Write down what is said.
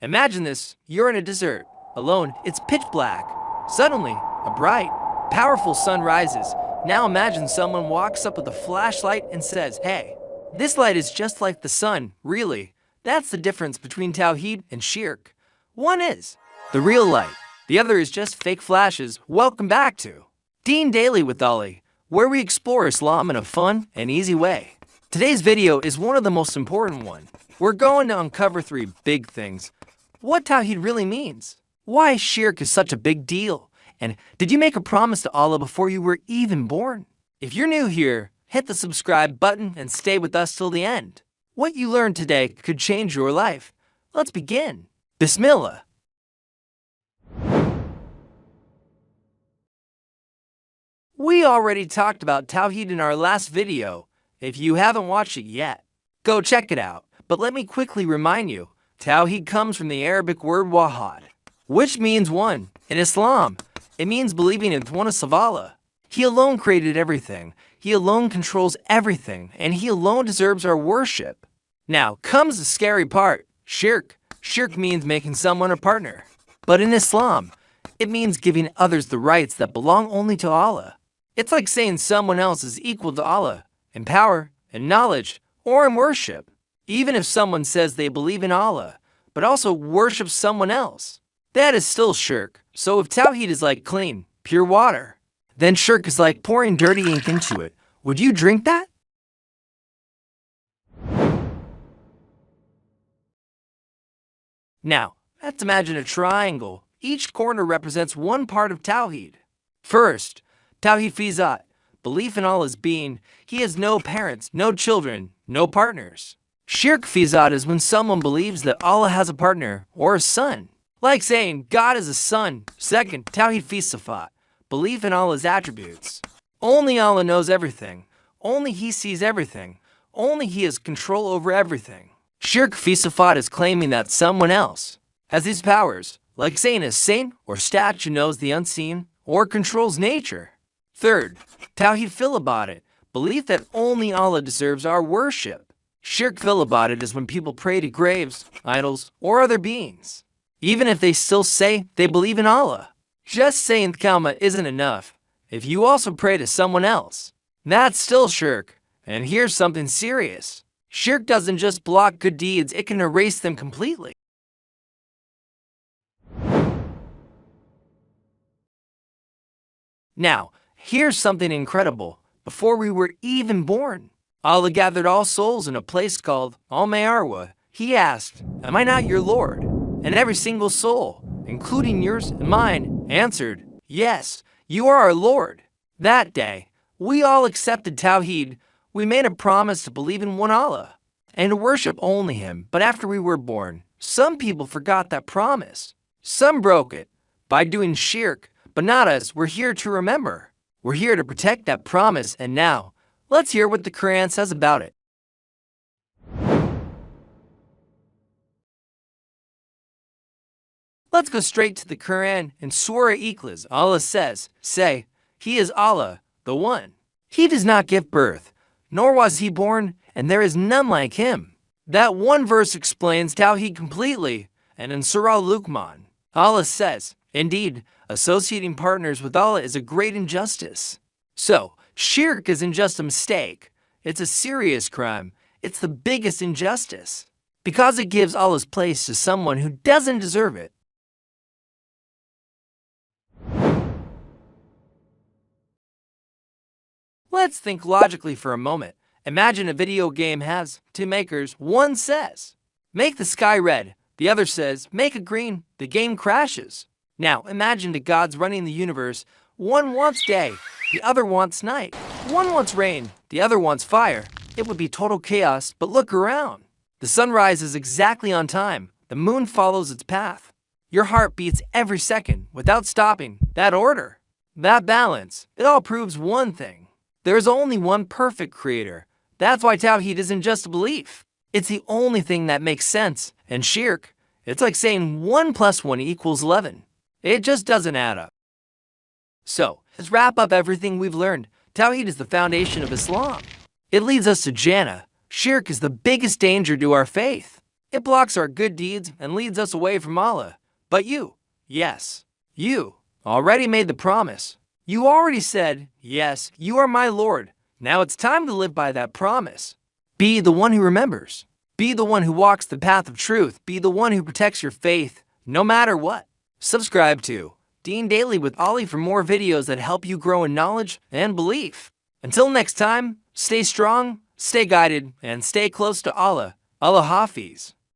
Imagine this, you're in a desert, alone, it's pitch black. Suddenly, a bright, powerful sun rises. Now imagine someone walks up with a flashlight and says, "Hey, this light is just like the sun, really." That's the difference between Tauheed and Shirk. One is the real light, the other is just fake flashes. Welcome back to Deen Daily with Ali, where we explore Islam in a fun and easy way. Today's video is one of the most important ones. We're going to uncover 3 big things. What Tauheed really means, why Shirk is such a big deal, and did you make a promise to Allah before you were even born? If you're new here, hit the subscribe button and stay with us till the end. What you learned today could change your life. Let's begin. Bismillah. We already talked about Tauheed in our last video. If you haven't watched it yet, go check it out. But let me quickly remind you, Tauheed comes from the Arabic word wahad, which means one. In Islam, it means believing in the oneness of Allah. He alone created everything. He alone controls everything, and He alone deserves our worship. Now comes the scary part, Shirk. Shirk means making someone a partner. But in Islam, it means giving others the rights that belong only to Allah. It's like saying someone else is equal to Allah in power, in knowledge, or in worship. Even if someone says they believe in Allah, but also worship someone else, that is still Shirk. So if Tauheed is like clean, pure water, then Shirk is like pouring dirty ink into it. Would you drink that? Now, let's imagine a triangle. Each corner represents one part of Tauheed. First, Tauheed Fizat, belief in Allah's being. He has no parents, no children, no partners. Shirk Fizat is when someone believes that Allah has a partner or a son, like saying God is a son. Second, Tauheed Fisafat, belief in Allah's attributes. Only Allah knows everything. Only He sees everything. Only He has control over everything. Shirk Fisafat is claiming that someone else has these powers, like saying a saint or statue knows the unseen or controls nature. Third, Tauheed Filabatit, belief that only Allah deserves our worship. Shirk Filabatit is when people pray to graves, idols, or other beings, even if they still say they believe in Allah. Just saying Kalma isn't enough. If you also pray to someone else, that's still Shirk. And here's something serious. Shirk doesn't just block good deeds, it can erase them completely. Now, here's something incredible. Before we were even born, Allah gathered all souls in a place called Al-Mayarwa. He asked, "Am I not your Lord?" And every single soul, including yours and mine, answered, "Yes, you are our Lord." That day, we all accepted Tauheed. We made a promise to believe in one Allah and to worship only Him. But after we were born, some people forgot that promise. Some broke it by doing Shirk, but not us. We're here to remember. We're here to protect that promise. And now, let's hear what the Quran says about it. Let's go straight to the Quran. In Surah Ikhlas, Allah says, "Say, He is Allah, the One. He does not give birth, nor was He born, and there is none like Him." That one verse explains Tauheed completely. And in Surah Luqman, Allah says, "Indeed, associating partners with Allah is a great injustice." So, Shirk isn't just a mistake. It's a serious crime. It's the biggest injustice, because it gives Allah's place to someone who doesn't deserve it. Let's think logically for a moment. Imagine a video game has 2 makers. One says, "Make the sky red." The other says, "Make it green." The game crashes. Now imagine the gods running the universe. One wants day, the other wants night. One wants rain, the other wants fire. It would be total chaos, but look around. The sun rises exactly on time. The moon follows its path. Your heart beats every second without stopping. That order, that balance, it all proves one thing. There is only one perfect creator. That's why Tauheed isn't just a belief. It's the only thing that makes sense. And Shirk, it's like saying 1 + 1 = 11. It just doesn't add up. So, let's wrap up everything we've learned. Tauheed is the foundation of Islam. It leads us to Jannah. Shirk is the biggest danger to our faith. It blocks our good deeds and leads us away from Allah. But you, yes, you, already made the promise. You already said, yes, you are my Lord. Now it's time to live by that promise. Be the one who remembers. Be the one who walks the path of truth. Be the one who protects your faith, no matter what. Subscribe to Deen Daily with Ali for more videos that help you grow in knowledge and belief. Until next time, stay strong, stay guided, and stay close to Allah. Allah Hafiz.